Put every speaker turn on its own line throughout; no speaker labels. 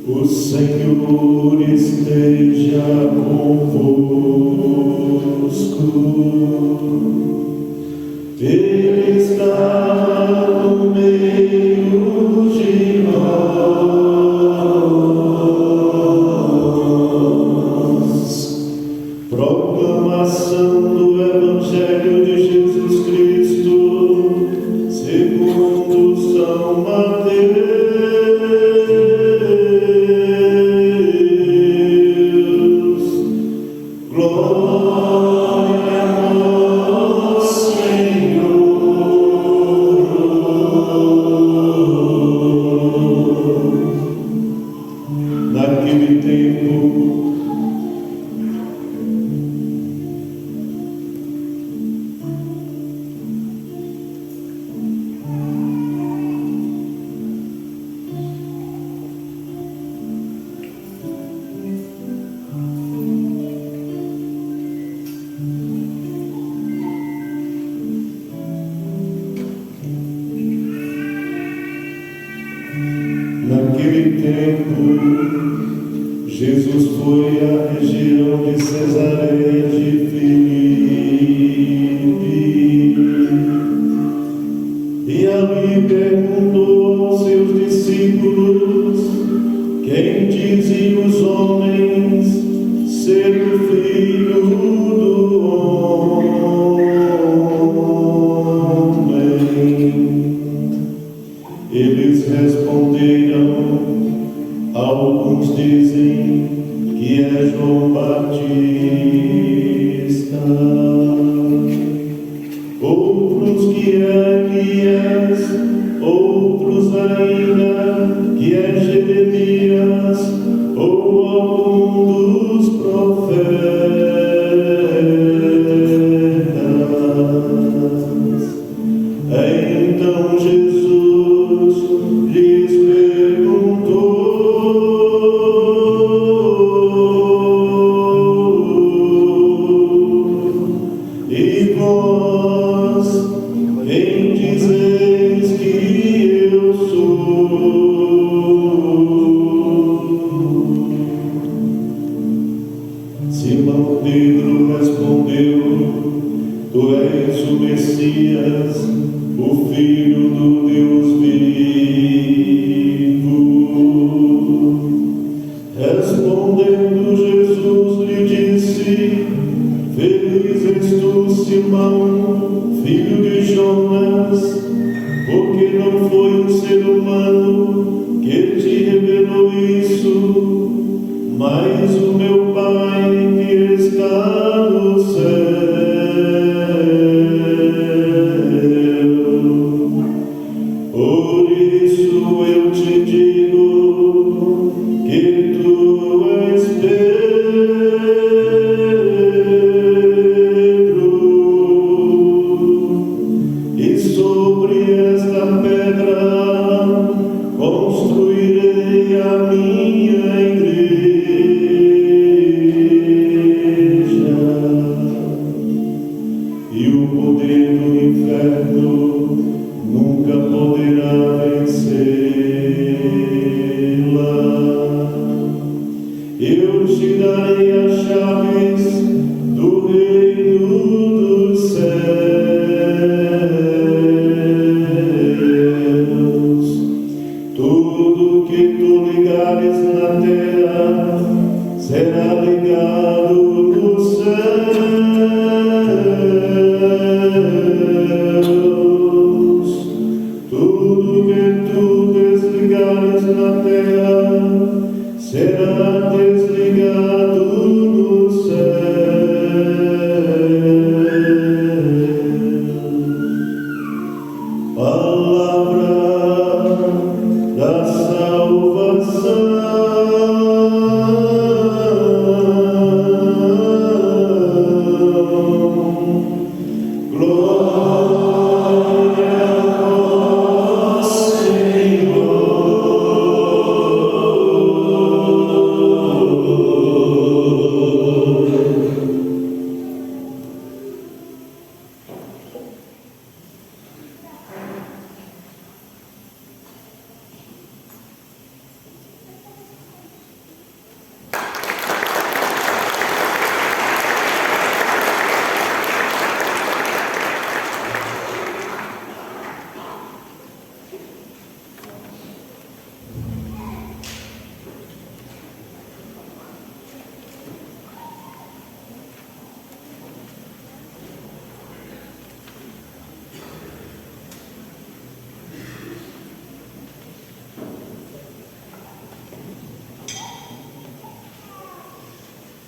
O Senhor esteja convosco, Ele está no meio de nós. Proclamação do Evangelho de Jesus Cristo, segundo São Mateus. Naquele tempo, Jesus foi à região de Cesareia de Filipe e ali perguntou aos seus discípulos: quem dizem os homens ser o Filho do homem? Eles responderam: alguns dizem que é João Batista, outros que é Elias, outros ainda que é Jeremias ou algum dos profetas. Então Jesus lhes perguntou: e vós, quem dizeis que eu sou? Simão Pedro respondeu: tu és o Messias, o Filho do Deus vivo. Respondendo Jesus lhe disse: feliz és tu, Simão, filho de Jonas, porque não foi um ser humano que te revelou isso, mas o meu Pai que está no céu. Por isso eu te digo que tu és Pedro, e sobre esta pedra construirei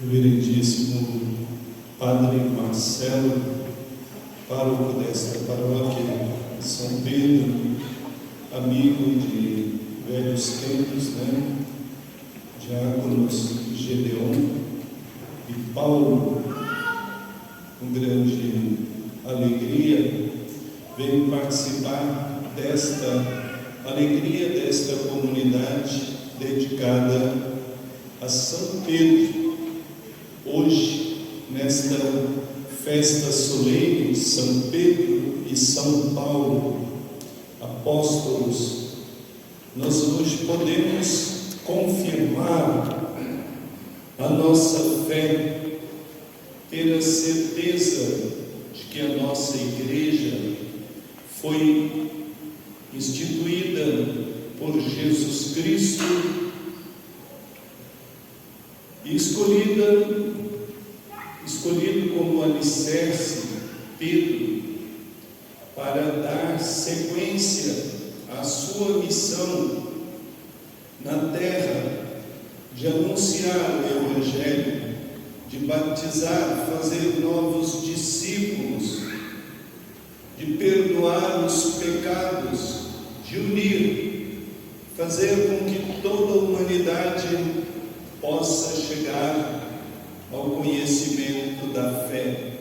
Reverendíssimo Padre Marcelo, pároco desta paróquia de São Pedro, amigo de velhos tempos, diáconos Gedeon e Paulo, com grande alegria, venho participar desta alegria, desta comunidade dedicada a São Pedro. Hoje, nesta festa solene, São Pedro e São Paulo, apóstolos, nós hoje podemos confirmar a nossa fé, ter a certeza de que a nossa igreja foi instituída por Jesus Cristo e escolhido como alicerce Pedro para dar sequência à sua missão na terra de anunciar o Evangelho, de batizar, fazer novos discípulos, de perdoar os pecados, de unir, fazer com que toda a humanidade possa chegar ao conhecimento da fé.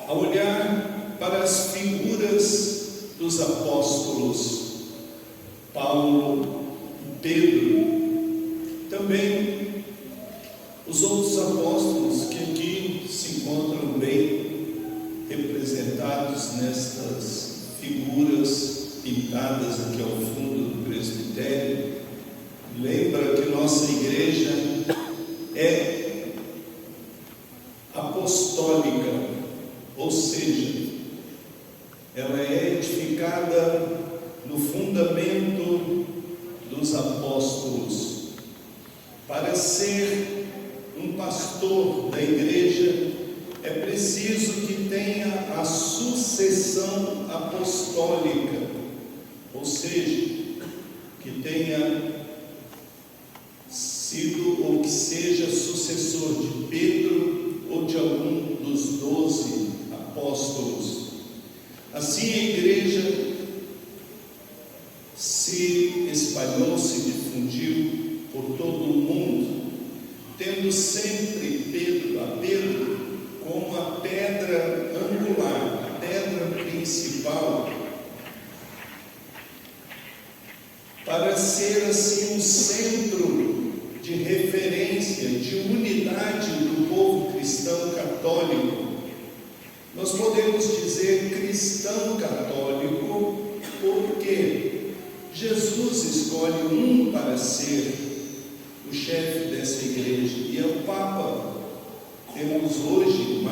Ao olhar para as figuras dos apóstolos, Paulo e Pedro, também os outros apóstolos que aqui se encontram bem representados nestas figuras pintadas aqui ao fundo do presbitério, lembra que nossa igreja é apostólica, ou seja, ela é edificada no fundamento dos apóstolos. Para ser um pastor da igreja, é preciso que tenha a sucessão apostólica, ou seja, que tenha sido ou que seja sucessor de Pedro ou de algum dos 12 apóstolos. Assim a igreja se espalhou, se difundiu por todo o mundo, tendo sempre Pedro como a pedra angular, a pedra principal, para ser assim um centro de referência, de unidade do povo cristão católico. Nós podemos dizer cristão católico porque Jesus escolhe um para ser o chefe dessa igreja, e é o Papa. Temos hoje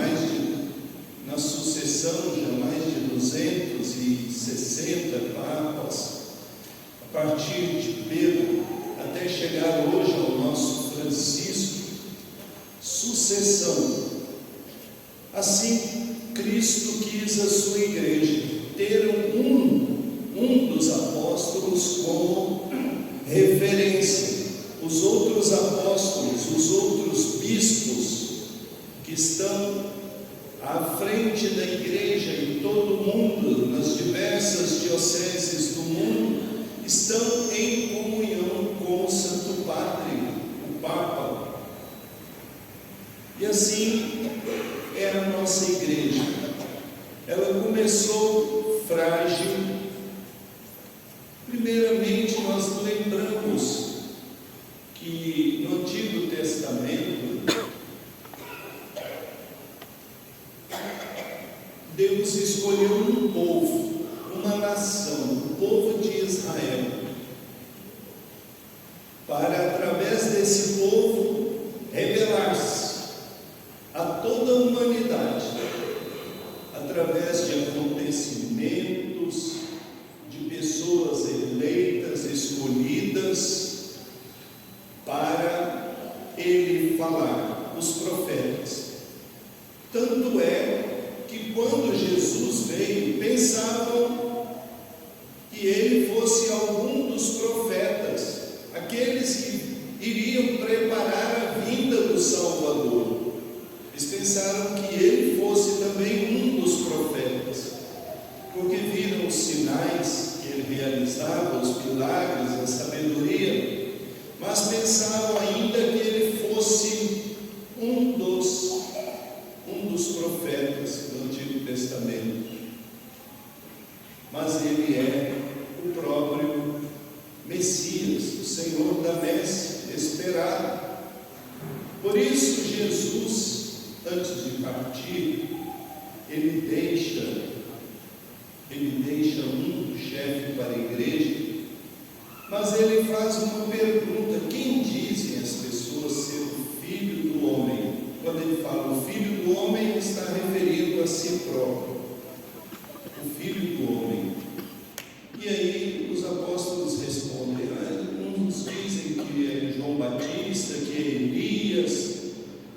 na sucessão já mais de 260 papas, a partir de Pedro, até chegar hoje ao nosso Francisco. Sucessão. Assim, Cristo quis a sua igreja ter um dos apóstolos como referência. Os outros apóstolos, os outros bispos que estão à frente da igreja em todo o mundo, nas diversas dioceses do mundo, estão em comunhão com o Santo Padre, o Papa. E assim é a nossa igreja. Ela começou frágil. Primeiramente, nós lembramos que no Antigo Testamento Deus escolheu um povo, uma nação, o povo de Israel, para, através desse povo, revelar-se a toda a humanidade, através de acontecimentos, de pessoas eleitas, escolhidas, para ele falar, os profetas. Tanto é que quando Jesus veio, pensavam que ele fosse algum dos profetas, aqueles que iriam preparar pensaram que ele fosse também um dos profetas, porque viram os sinais que ele realizava, os milagres, a sabedoria, mas pensavam ainda que ele fosse um dos profetas do Antigo Testamento. Mas ele é o próprio Messias, o Senhor da messe, esperado. Por isso Jesus, antes de partir, ele deixa um chefe para a igreja, mas ele faz uma pergunta: quem dizem as pessoas ser o Filho do Homem? Quando ele fala o Filho do Homem, ele está referindo a si próprio, o Filho do Homem. E aí os apóstolos respondem: uns dizem que é João Batista, que é Elias,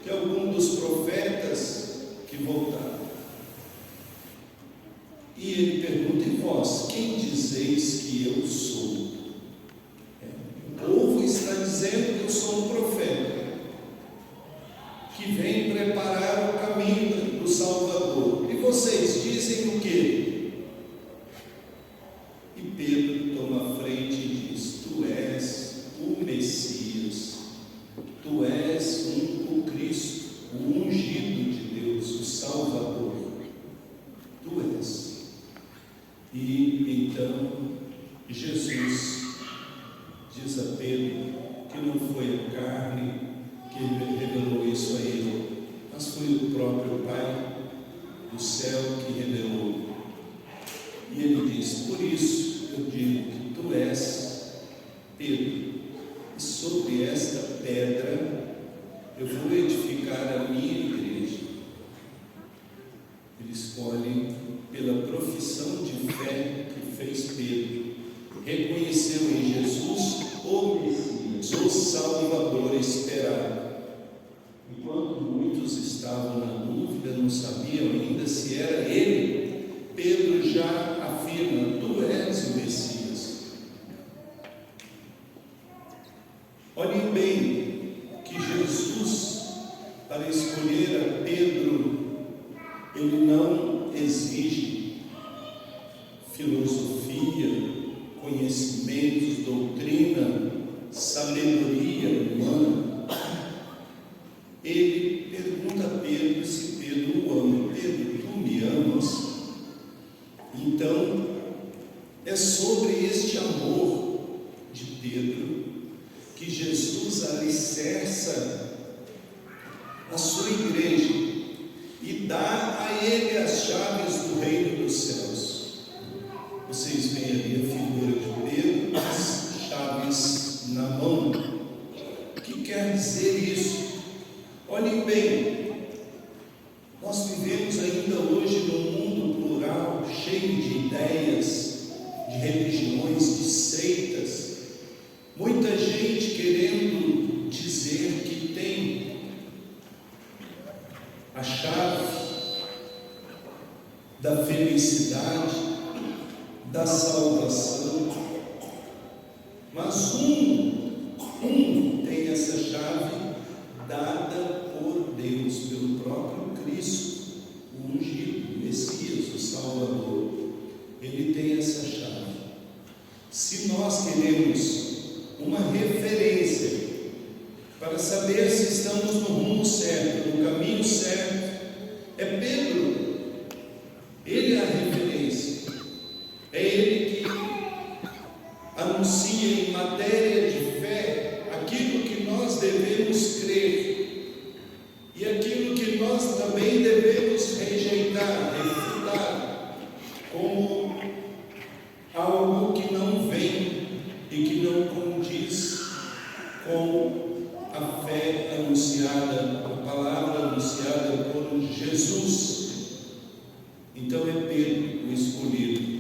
que é algum dos profetas que voltaram. E ele pergunta: e vós, quem dizeis que eu sou? O povo está dizendo que eu sou um profeta, que vem preparar o caminho do Salvador. E vocês dizem o quê? E Pedro toma a frente e diz: tu és o Messias, tu és o Cristo, o ungido de Deus, o Salvador, tu és. E então Jesus diz a Pedro que não foi a carne que revelou isso a ele, mas foi o próprio Pai do céu que revelou. E ele diz: por isso eu digo que tu és Pedro, e sobre esta pedra eu vou edificar a minha igreja. Ele escolhe pela profissão de fé que fez Pedro, reconheceu em Jesus o Messias, o Salvador esperado. Enquanto muitos estavam na dúvida, não sabiam ainda se era ele, Pedro já afirma: tu és o Messias. Olhem bem que Jesus, para escolher a Pedro, ele não exige filosofia, conhecimentos, doutrina, sabedoria humana. Ele pergunta a Pedro se Pedro o ama. Pedro, tu me amas? Então, é sobre este amor de Pedro que Jesus alicerça a sua igreja e dá a ele as chaves do reino dos céus. Vocês veem ali a figura de Pedro, as chaves na mão. O que quer dizer isso? Olhem bem, nós vivemos ainda hoje num mundo plural, cheio de ideias, de religiões, de seitas, muita gente querendo dizer que tem a chave da felicidade, da salvação, mas um tem essa chave dada por Deus, pelo próprio Cristo, o ungido, o Messias, o Salvador. Ele tem essa chave. Se nós queremos uma referência para saber se estamos no rumo certo, no caminho certo, é Pedro. Ele é a referência. É ele que anuncia em matéria de fé aquilo que nós devemos crer e aquilo que nós também devemos rejeitar, refutar, como algo que não vem e que não condiz com a fé anunciada, a palavra anunciada por Jesus. Então é Pedro o escolhido.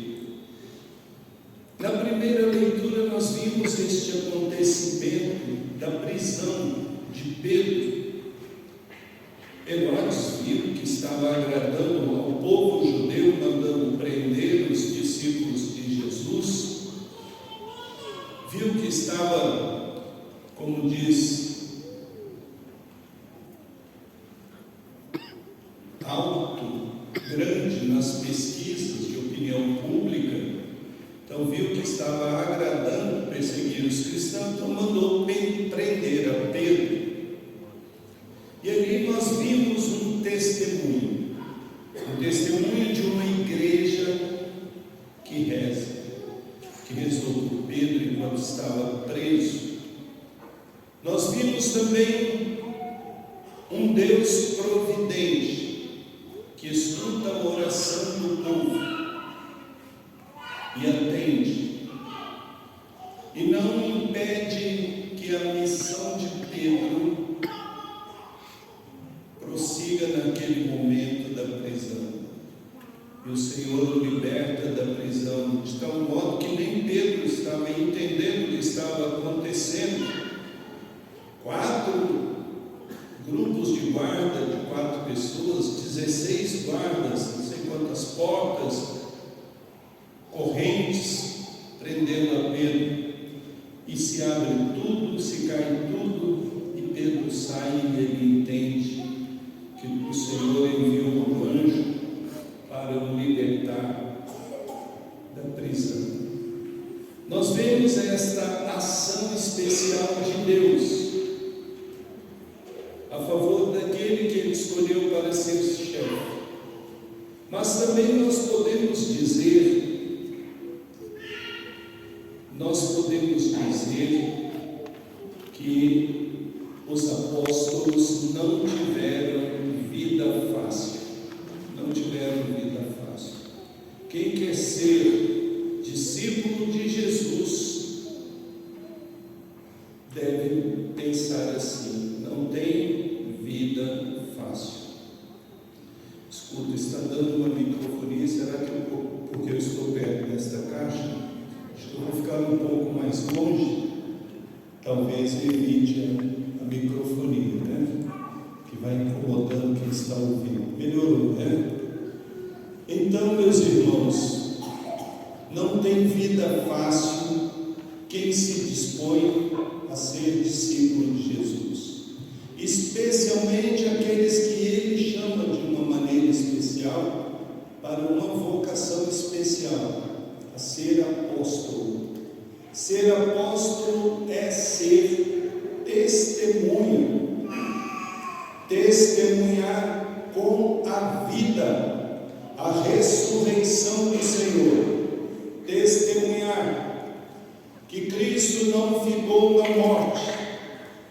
Na primeira leitura nós vimos este acontecimento da prisão de Pedro. Herodes viu que estava agradando ao povo judeu, mandando prender os discípulos de Jesus. Viu que estava, como diz alto, grande nas pesquisas de opinião pública, então viu que estava agradando perseguir os cristãos, então mandou prender a Pedro. E ali nós vimos um testemunho de uma igreja que reza, que rezou por Pedro enquanto estava preso. Nós vimos também um Deus providente, que escuta a oração do povo e atende, e não impede que a missão de Pedro prossiga naquele momento da prisão. E o Senhor o liberta da prisão, de tal modo que nem Pedro estava entendendo o que estava acontecendo. 4 grupos de guarda, de 4 pessoas, 16 guardas, não sei quantas portas, correntes, prendendo a Pedro. E se abre tudo, se cai tudo, e Pedro sai e ele entende que o Senhor enviou um anjo para o libertar da prisão. Nós vemos esta ação especial de Deus a favor daquele que Ele escolheu para ser chefe. Mas também nós podemos dizer que os apóstolos não tiveram vida fácil. Quem quer ser discípulo de Jesus deve pensar assim: não tem vida fácil. Escuta, está dando uma microfonia, será que porque eu estou perto desta caixa, acho que eu vou ficar um pouco mais longe, talvez evite a microfonia, né? Que vai incomodando quem está ouvindo. Melhorou, né? Então, meus irmãos, não tem vida fácil quem se dispõe a ser discípulo de Jesus, especialmente aqueles que Ele chama de uma maneira especial para uma vocação especial, a ser apóstolo. Ser apóstolo é ser testemunhar com a vida a ressurreição do Senhor, testemunhar que Cristo não ficou na morte,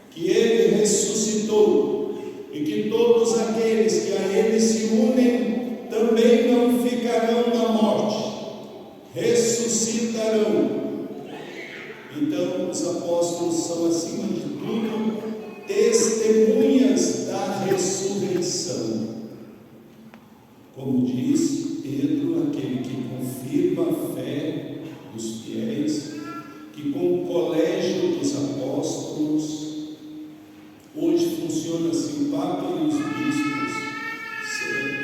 que Ele ressuscitou, e que todos aqueles que a Ele se unem também não ficarão na morte, ressuscitarão. Então, os apóstolos são, acima de tudo, testemunhas da ressurreição. Como diz Pedro, aquele que confirma a fé dos fiéis, que com o colégio dos apóstolos, hoje funciona assim: o Papa e os bispos,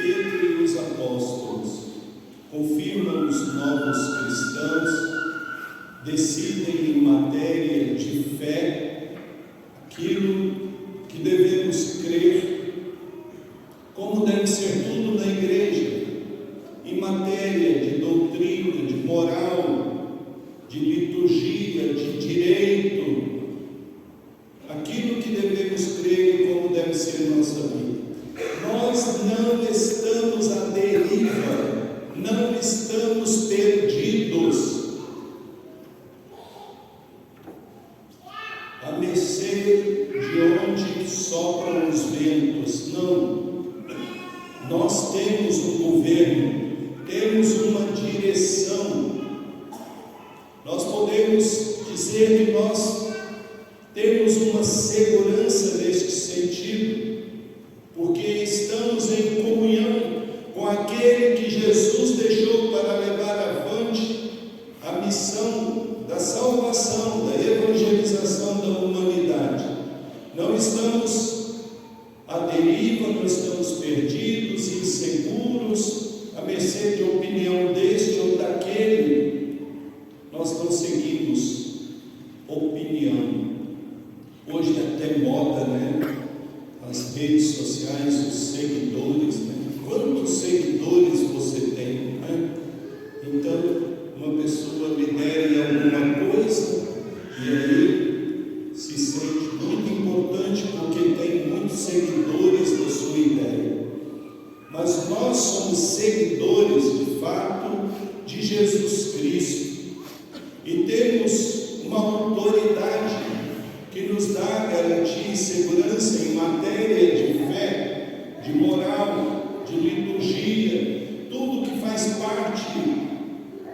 Pedro e os apóstolos, confirmam os novos cristãos, decidem em matéria de fé aquilo que devemos crer, como deve ser tudo na igreja, em matéria de doutrina, de moral, de liturgia, de direito, aquilo que devemos crer e como deve ser nossa vida. Nós não estamos à deriva, não estamos perdidos, à mercê de onde sopram os ventos. Não. Nós temos um governo, temos uma direção. Nós podemos dizer que nós temos uma segurança neste sentido, porque estamos em comunhão com aquele que Jesus deixou para levar avante a missão da salvação, da evangelização da humanidade. Não estamos à deriva, não estamos perdidos, inseguros, mas nós somos seguidores de fato de Jesus Cristo e temos uma autoridade que nos dá garantia e segurança em matéria de fé, de moral, de liturgia, tudo que faz parte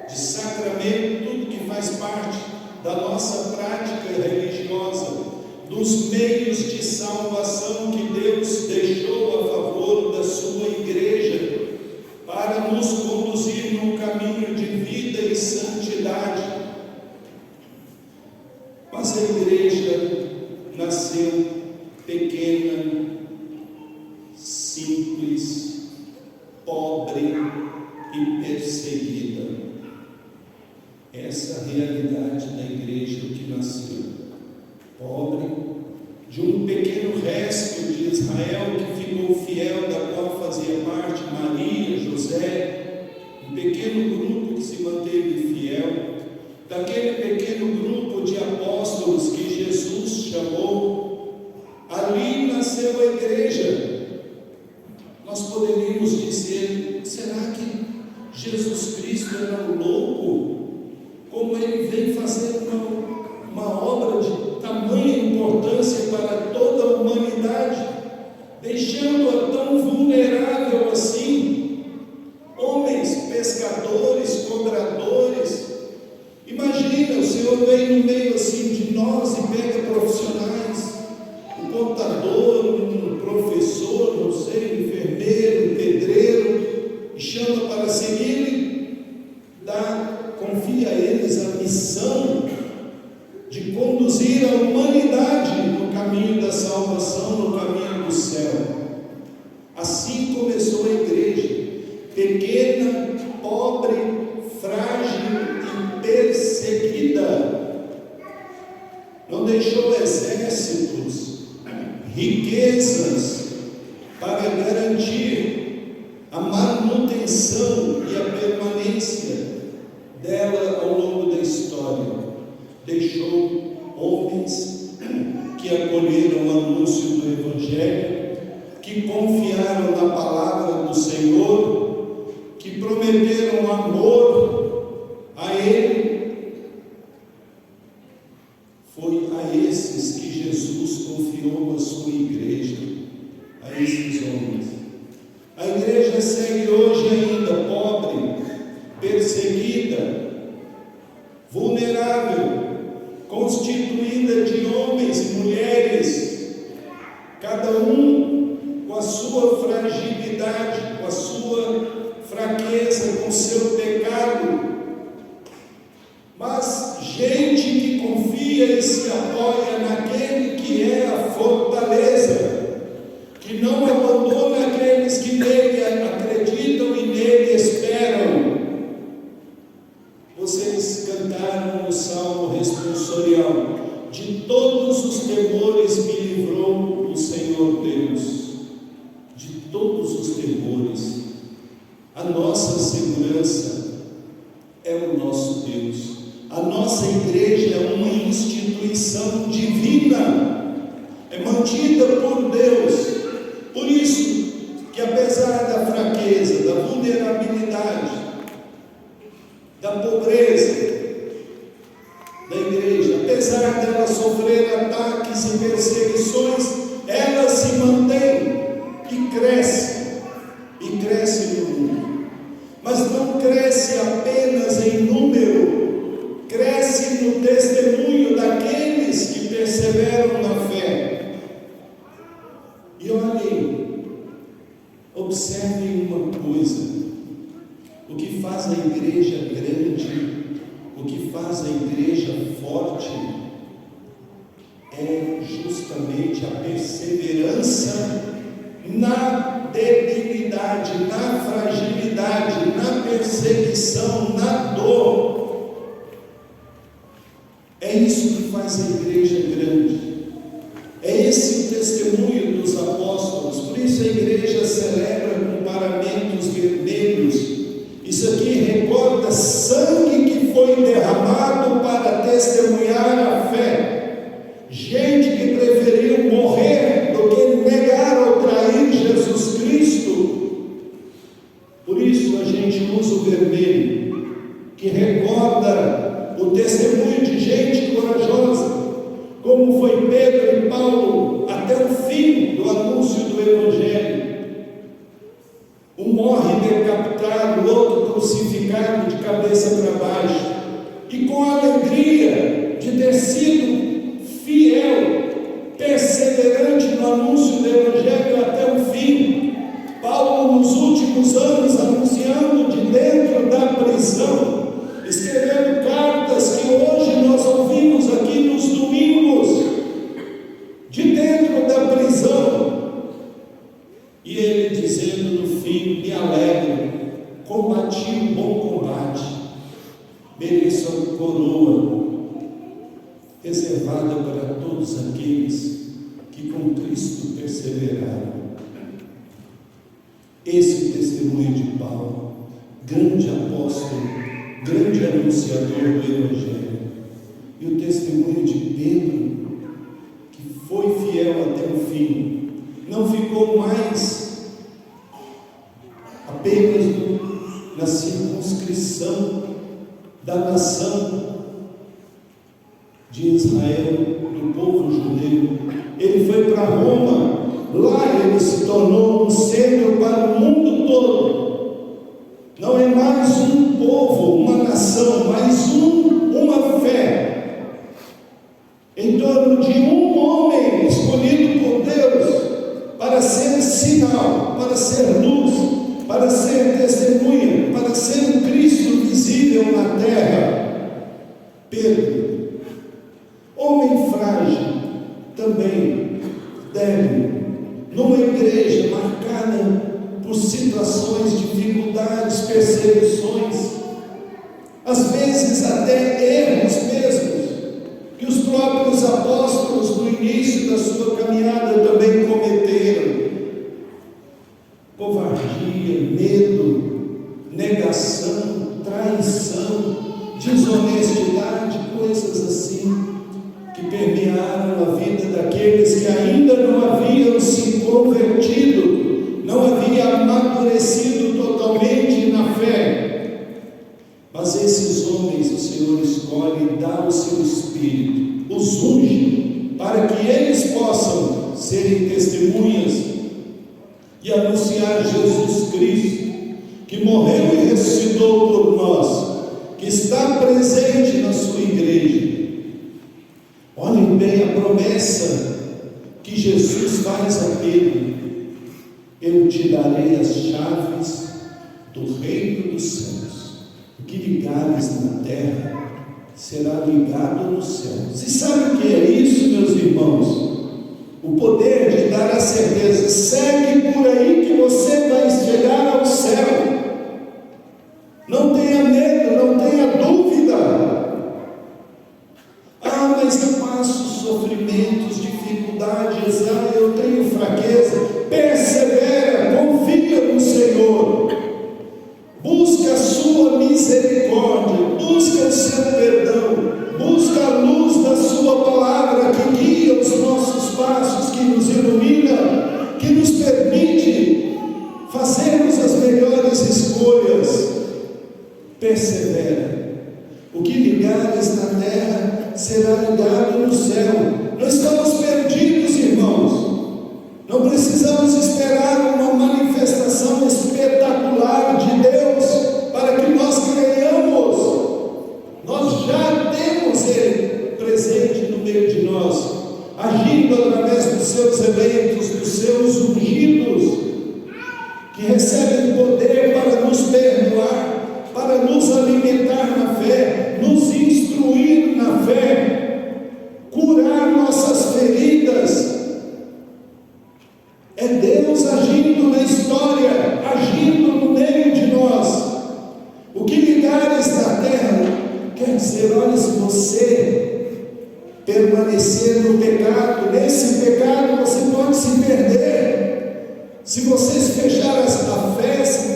de sacramento, tudo que faz parte da nossa prática religiosa, dos meios de salvação que Deus deixou a favor da sua igreja, para nos conduzir num caminho de vida e santidade. Mas a igreja nasceu pequena, simples, pobre e perseguida. Essa é a realidade da igreja que nasceu pobre, de um pequeno resto de Israel que ficou fiel, da qual fazia parte Maria, José, um pequeno grupo que se manteve fiel, daquele pequeno grupo de apóstolos que Jesus chamou. Ali nasceu a igreja. Nós poderíamos dizer: será que Jesus Cristo era um louco? Como ele vem fazer uma obra de tamanha importância para toda a humanidade, deixando-a tão vulnerável assim? Homens, pescadores, cobradores. Imagina, o Senhor vem no meio assim de nós e pega profissionais, um contador, um professor, não sei, um enfermeiro, um pedreiro, e chama para seguir, confia a eles a missão de conduzir a humanidade no caminho da salvação, no caminho do céu. Assim começou a igreja, pequena, pobre, frágil e perseguida. Não deixou exércitos, riquezas para garantir a manutenção e a permanência dela ao longo da história. Deixou homens que acolheram o anúncio do Evangelho, que confiaram na palavra do Senhor, que prometeram amor a Ele. Foi a esses que Jesus confiou a sua igreja, a esses homens. A igreja segue hoje ainda pobre, perseguida, vulnerável, constituída de homens e mulheres, cada um com a sua fragilidade, com a sua fraqueza, com o seu pecado, mas gente que confia e se apoia naquele que é a fortaleza, que não abandona aqueles que nele acreditam e nele esperam. Vocês cantaram o salmo responsorial: de todos os temores me livrou o Senhor Deus. De todos os temores. A nossa segurança é o nosso Deus. A nossa igreja é uma instituição divina, é mantida por Deus. Por isso que, apesar da fraqueza, da vulnerabilidade, da pobreza da igreja, apesar dela sofrer ataques e perseguições, ela se mantém e cresce no mundo. Mas não cresce apenas em número, cresce no testemunho daqueles que perseveram na fé. E olhem, observem uma coisa: o que faz a igreja grande, o que faz a igreja forte, é justamente a perseverança na debilidade, na fragilidade, na perseguição, na dor. É isso que faz a igreja grande. É esse o testemunho dos apóstolos. Por isso a igreja celebra com paramentos vermelhos. Isso aqui recorda sangue que foi derramado para testemunhar a fé. Gente que preferiu morrer do que negar ou trair Jesus Cristo.
Um morre decapitado, o outro crucificado de cabeça para baixo. E com a alegria de ter sido fiel, perseverante no anúncio do Evangelho até o fim, Paulo, nos últimos anos, anunciando de dentro da prisão, escrevendo cartas que hoje nós ouvimos aqui nos domingos, de dentro da prisão, e ele dizendo no fim: me alegro, combati o bom combate, mereço a coroa reservada para todos aqueles que com Cristo perseveraram. Esse é o testemunho de Paulo, grande apóstolo, grande anunciador do Evangelho. E o testemunho de Pedro, que foi fiel até o fim, não ficou mais apenas na circunscrição da nação de Israel, do povo judeu. Ele foi para Roma. Lá ele se tornou um centro para o mundo todo. Não é mais um povo, uma nação, mas uma fé em torno de um homem escolhido por Deus para ser sinal, para ser luz, para ser testemunha, para ser um Cristo visível na terra. Pedro, homem frágil, também débil, numa igreja marcada por situações, dificuldades, perseguições, às vezes até erros mesmos, que os próprios apóstolos no início da sua caminhada também cometeram. Covardia, medo, negação, traição, desonestidade, coisas assim, que permearam a vida daqueles que ainda não haviam se convertido, não haviam amadurecido totalmente na fé. Mas esses homens o Senhor escolhe e dá o seu Espírito, os unge, para que eles possam serem testemunhas e anunciar Jesus Cristo, que morreu e ressuscitou por nós, que está presente na sua igreja. Olhem bem a promessa que Jesus faz a Pedro: eu te darei as chaves do reino dos céus. O que ligares na terra será ligado nos céus. E sabe o que é isso, meus irmãos? O poder de dar a certeza: segue por aí que você vai chegar ao céu. Não tenha medo, não tenha dúvida. Mas eu passo sofrimentos, dificuldades, eu tenho fraqueza. Persevera, confia no Senhor, busca a sua misericórdia, busca o seu perdão, busca a luz da sua palavra que guia os nossos passos, que nos ilumina, que nos permite fazermos as melhores escolhas. Persevera. O que ligares na terra será ligado no céu. Não estamos perdidos, irmãos. Não precisamos esperar uma manifestação espetacular de Deus para que nós creiamos. Nós já temos Ele presente no meio de nós, agindo através dos seus eventos, dos seus ungidos, que recebem poder para nos perdoar, para nos alimentar na fé, nos instruir na fé, curar nossas feridas. É Deus agindo na história, agindo no meio de nós. O que ligares na terra quer dizer, olha, se você permanecer no pecado, nesse pecado você pode se perder. Se você se fechar a fé, se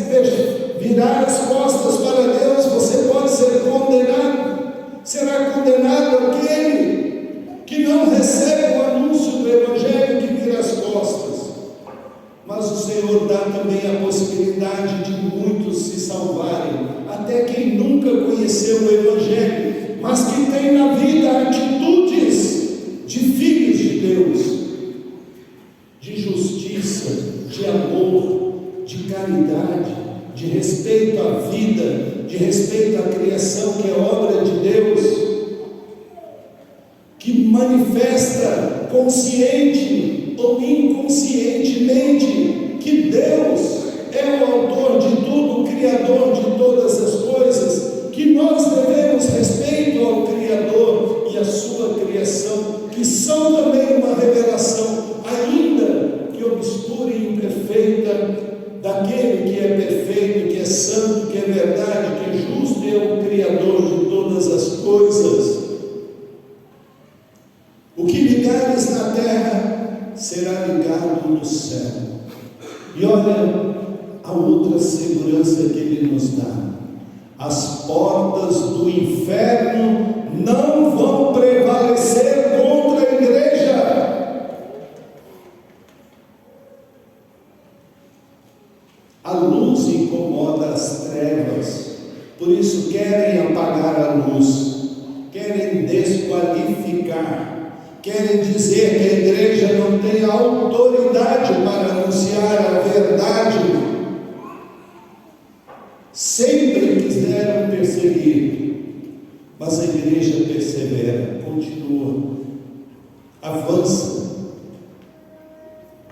virar as costas para Deus, você pode ser condenado. Será condenado aquele que não recebe o anúncio do Evangelho, que vira as costas. Mas o Senhor dá também a possibilidade de muitos se salvarem, até quem nunca conheceu o Evangelho, mas que tem na vida atitudes de filhos de Deus, de justiça, de amor, de caridade, de respeito à vida, de respeito à criação que é obra de Deus, que manifesta consciente ou inconscientemente que Deus é o autor de tudo, o criador de todas as coisas, que nós devemos respeito ao Criador e à sua criação, que são também uma revelação, ainda que obscura e imperfeita, daquele que é perfeito, que é santo, que é verdade, que é justo e é o Criador de todas as coisas. O que ligares na terra será ligado no céu. E olha a outra segurança que Ele nos dá: as portas do inferno não vão prevalecer contra a igreja. A luz incomoda as trevas, por isso querem apagar a luz, querem desqualificar, querem dizer que a igreja não tem autoridade para anunciar a verdade. Sempre quiseram perseguir, mas a igreja persevera, continua, avança,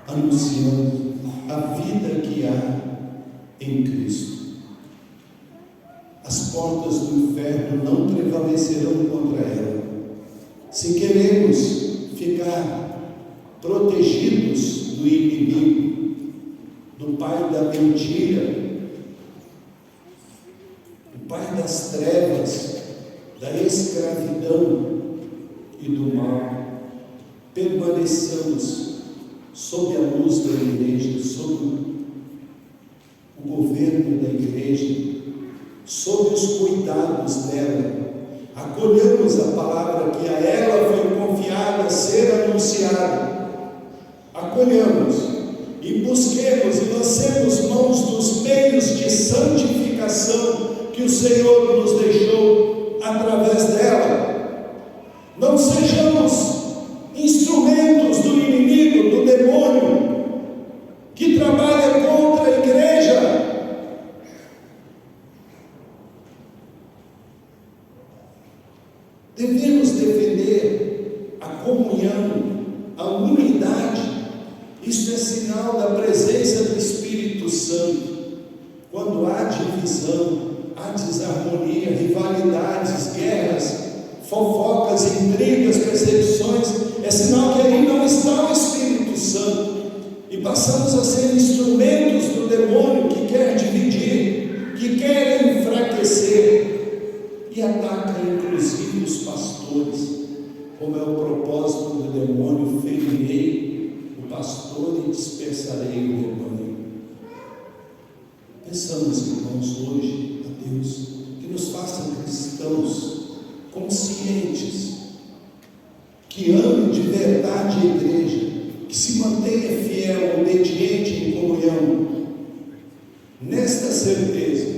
anunciando a vida que há em Cristo. As portas do inferno não prevalecerão contra ela. Se queremos ficar protegidos do inimigo, do pai da mentira, do pai das trevas, da escravidão e do mal, permaneçamos sob a luz da igreja, sob o governo da igreja, sob os cuidados dela, acolhamos a palavra que a ela foi confiada ser anunciada, acolhamos e busquemos e lancemos mãos dos meios de santificação que o Senhor nos deixou através dela. Não sejamos instrumentos do inimigo, do demônio, que trabalha contra a igreja. Devemos defender a comunhão, a unidade. Isto é sinal da presença do Espírito Santo. Quando há divisão, há desarmonia, rivalidades, guerras, fofocas, intrigas, perseguições, é sinal que ali não está o Espírito Santo. E passamos a ser instrumentos do demônio que quer dividir, que quer enfraquecer e ataca inclusive os pastores, como é o propósito do demônio: ferirei o pastor e dispersarei o rebanho. Pensamos, irmãos, hoje a Deus que nos faça cristãos conscientes, que amem de verdade a igreja, que se mantenha fiel, obediente em comunhão, nesta certeza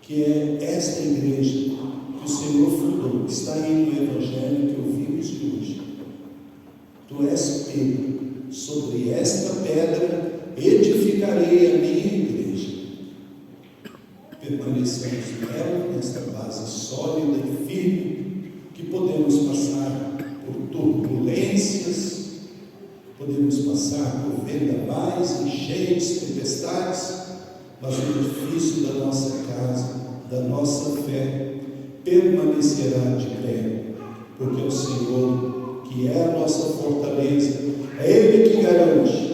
que é esta igreja que o Senhor fundou, que está aí no Evangelho que ouvimos de hoje. Tu és Pedro, sobre esta pedra edificarei a minha igreja. Permaneçamos nela, nesta base sólida e firme, que podemos passar por turbulências, podemos passar por vendavais, enchentes, tempestades, mas o edifício da nossa casa, da nossa fé, permanecerá de pé, porque é o Senhor que é a nossa fortaleza, é Ele que garante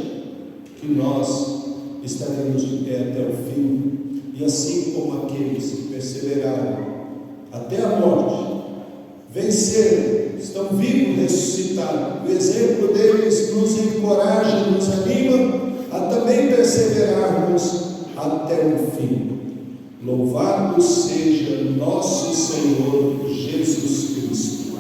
que nós estaremos de pé até o fim. E assim como aqueles que perseveraram até a morte, venceram, estão vivos, ressuscitados, o exemplo deles nos encoraja, nos anima a também perseverarmos até o fim. Louvado seja nosso Senhor Jesus Cristo.